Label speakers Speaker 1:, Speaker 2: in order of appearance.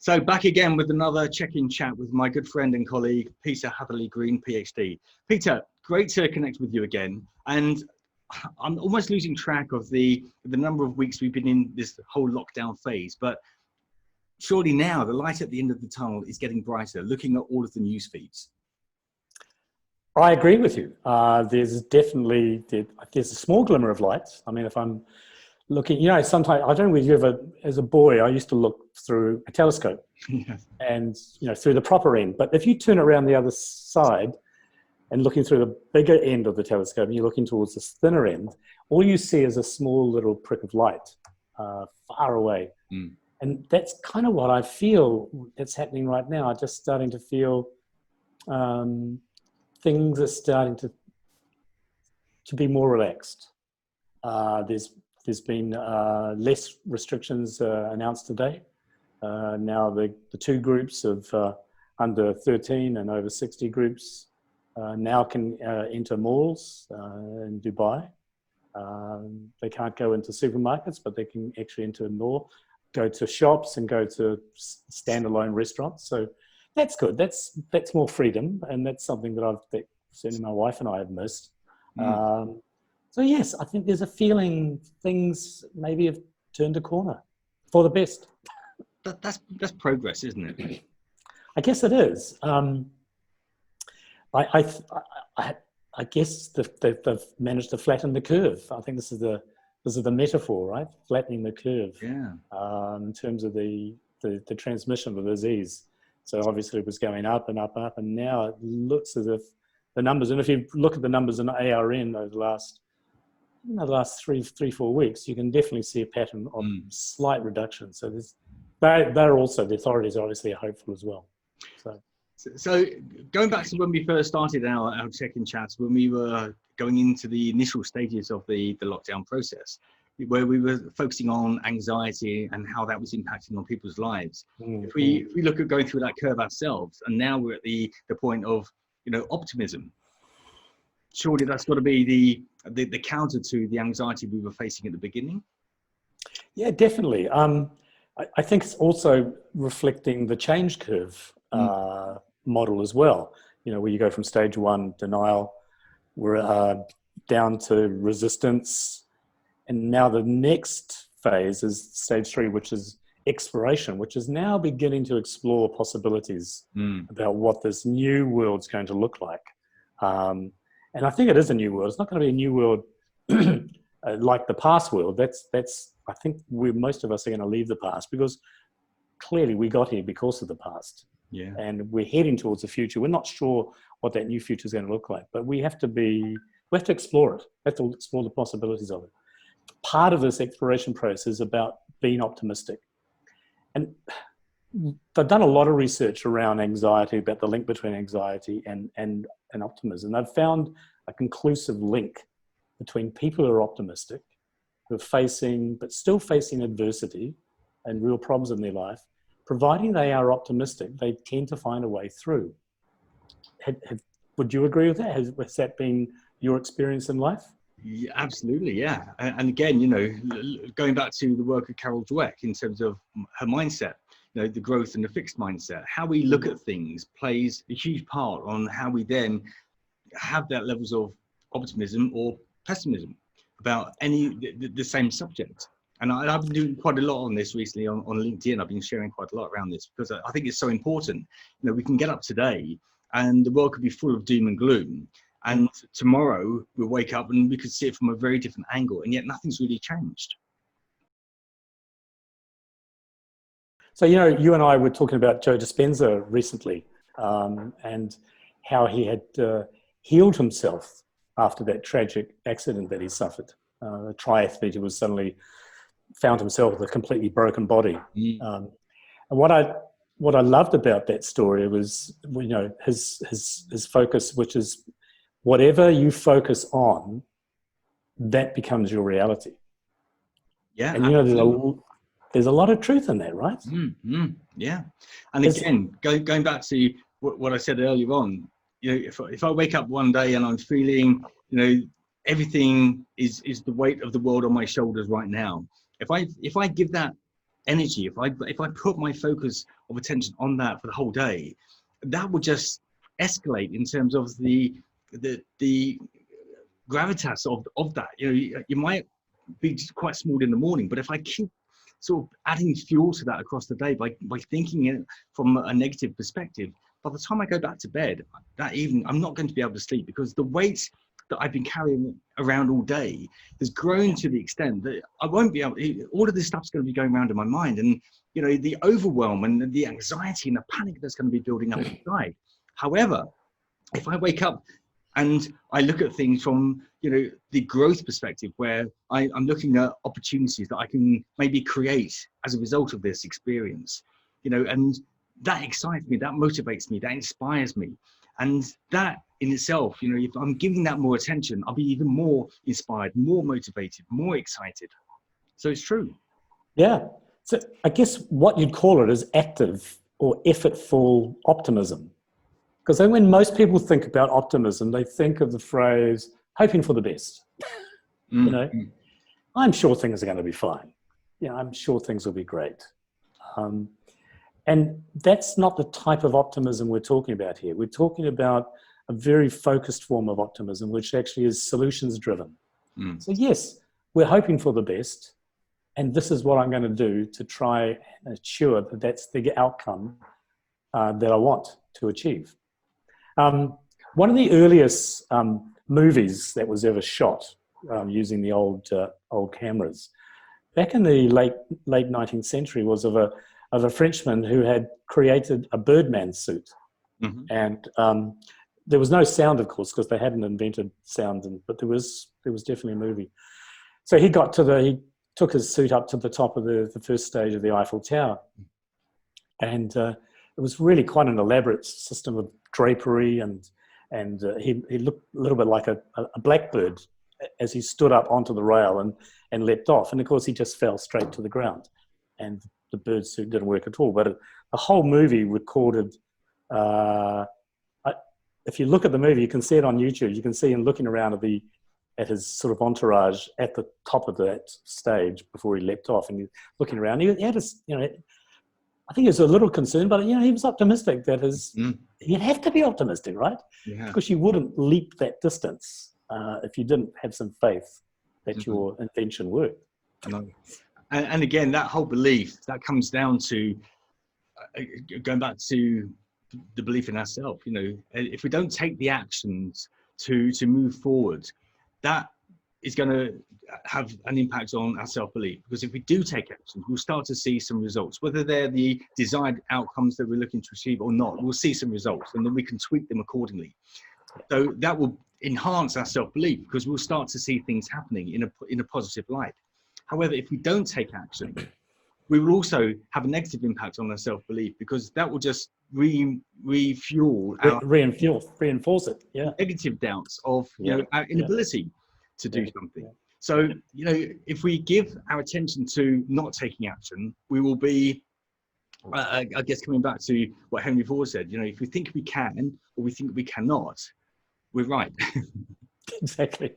Speaker 1: So back again with another check-in chat with my good friend and colleague, Peter Hatherley-Greene, PhD. Peter, great to connect with you again. And I'm almost losing track of the number of weeks we've been in this whole lockdown phase, but surely now the light at the end of the tunnel is getting brighter, looking at all of the news feeds.
Speaker 2: I agree with you. There's definitely, there's a small glimmer of light. I mean, if I'm looking, sometimes, I don't know if you ever, as a boy, I used to look through a telescope and, through the proper end. But if you turn around the other side and looking through the bigger end of the telescope and you're looking towards the thinner end, all you see is a small little prick of light far away. Mm. And that's kind of what I feel that's happening right now. I'm just starting to feel things are starting to be more relaxed. There's been less restrictions announced today. Now the two groups of under 13 and over 60 groups now can enter malls in Dubai. They can't go into supermarkets, but they can actually enter more, go to shops and go to standalone restaurants. So that's good. That's more freedom, and that's something that certainly my wife and I have missed. Mm. So yes, I think there's a feeling things maybe have turned a corner for the best.
Speaker 1: That's progress, isn't it?
Speaker 2: I guess it is. I guess they've managed to flatten the curve. I think this is the metaphor, right? Flattening the curve.
Speaker 1: Yeah.
Speaker 2: In terms of the transmission of the disease. So obviously it was going up and up, and now it looks as if the numbers, and if you look at the numbers in ARN over the last 3-4 weeks, you can definitely see a pattern of slight reduction. So they're also, the authorities obviously are hopeful as well.
Speaker 1: So going back to when we first started our check-in chats, when we were going into the initial stages of the lockdown process, where we were focusing on anxiety and how that was impacting on people's lives. Mm-hmm. If we look at going through that curve ourselves, and now we're at the point of optimism, surely that's got to be the counter to the anxiety we were facing at the beginning.
Speaker 2: Yeah, definitely. I think it's also reflecting the change curve model as well. Where you go from stage 1, denial, we're down to resistance. And now the next phase is stage 3, which is exploration, which is now beginning to explore possibilities about what this new world's going to look like. And I think it is a new world. It's not going to be a new world like the past world. I think most of us are going to leave the past, because clearly we got here because of the past. Yeah. And we're heading towards the future. We're not sure what that new future is going to look like, but we have to explore it. We have to explore the possibilities of it. Part of this exploration process is about being optimistic. And they've done a lot of research around anxiety, about the link between anxiety and optimism. They've found a conclusive link between people who are optimistic, who are still facing adversity and real problems in their life. Providing they are optimistic, they tend to find a way through. Would you agree with that? Has that been your experience in life?
Speaker 1: Yeah, absolutely, yeah. And again, going back to the work of Carol Dweck in terms of her mindset, the growth and the fixed mindset, how we look at things plays a huge part on how we then have that levels of optimism or pessimism about the same subject. And I've been doing quite a lot on this recently on LinkedIn. I've been sharing quite a lot around this because I think it's so important. We can get up today and the world could be full of doom and gloom. And tomorrow we'll wake up and we could see it from a very different angle, and yet nothing's really changed.
Speaker 2: So, you and I were talking about Joe Dispenza recently, and how he had healed himself after that tragic accident that he suffered. A triathlete who was suddenly found himself with a completely broken body. And what I loved about that story was, his focus, which is whatever you focus on, that becomes your reality.
Speaker 1: Yeah,
Speaker 2: and there's a lot of truth in that, right?
Speaker 1: Yeah, and again, going back to what I said earlier on, if I wake up one day and I'm feeling, everything is the weight of the world on my shoulders right now. If I give that energy, if I put my focus of attention on that for the whole day, that would just escalate in terms of the gravitas of that. You might be quite small in the morning, but if I keep sort of adding fuel to that across the day by thinking it from a negative perspective, by the time I go back to bed that evening, I'm not going to be able to sleep, because the weight that I've been carrying around all day has grown to the extent that I won't be able to, all of this stuff's going to be going around in my mind, and the overwhelm and the anxiety and the panic that's going to be building up inside. However, if I wake up and I look at things from the growth perspective, where I'm looking at opportunities that I can maybe create as a result of this experience, and that excites me, that motivates me, that inspires me. And that in itself, if I'm giving that more attention, I'll be even more inspired, more motivated, more excited. So it's true.
Speaker 2: Yeah. So I guess what you'd call it is active or effortful optimism. Because then when most people think about optimism, they think of the phrase hoping for the best. I'm sure things are going to be fine. I'm sure things will be great. And that's not the type of optimism we're talking about here. We're talking about a very focused form of optimism, which actually is solutions driven. So yes, we're hoping for the best, and this is what I'm going to do to try and ensure that that's the outcome that I want to achieve. One of the earliest movies that was ever shot using the old cameras back in the late 19th century was of a Frenchman who had created a Birdman suit. And there was no sound, of course, because they hadn't invented sound, but there was definitely a movie. So he took his suit up to the top of the first stage of the Eiffel Tower, and it was really quite an elaborate system of drapery, and he looked a little bit like a blackbird as he stood up onto the rail and leapt off. And of course, he just fell straight to the ground, and the bird suit didn't work at all. But the whole movie recorded. If you look at the movie, you can see it on YouTube. You can see him looking around at his sort of entourage at the top of that stage before he leapt off, and he's looking around. He had I think he was a little concerned, but he was optimistic that you'd have to be optimistic, right?
Speaker 1: Yeah.
Speaker 2: Because you wouldn't leap that distance if you didn't have some faith that your invention worked.
Speaker 1: No. And again, that whole belief, that comes down to going back to the belief in ourselves. If we don't take the actions to move forward, that is going to have an impact on our self-belief. Because if we do take action, we'll start to see some results, whether they're the desired outcomes that we're looking to achieve or not. We'll see some results, and then we can tweak them accordingly. So that will enhance our self-belief, because we'll start to see things happening in a positive light. However, if we don't take action, we will also have a negative impact on our self-belief, because that will just refuel our
Speaker 2: reinforce it. Yeah.
Speaker 1: negative doubts of our inability to do something. So if we give our attention to not taking action, we will be I guess coming back to what Henry Ford said, if we think we can or we think we cannot, we're right.
Speaker 2: Exactly.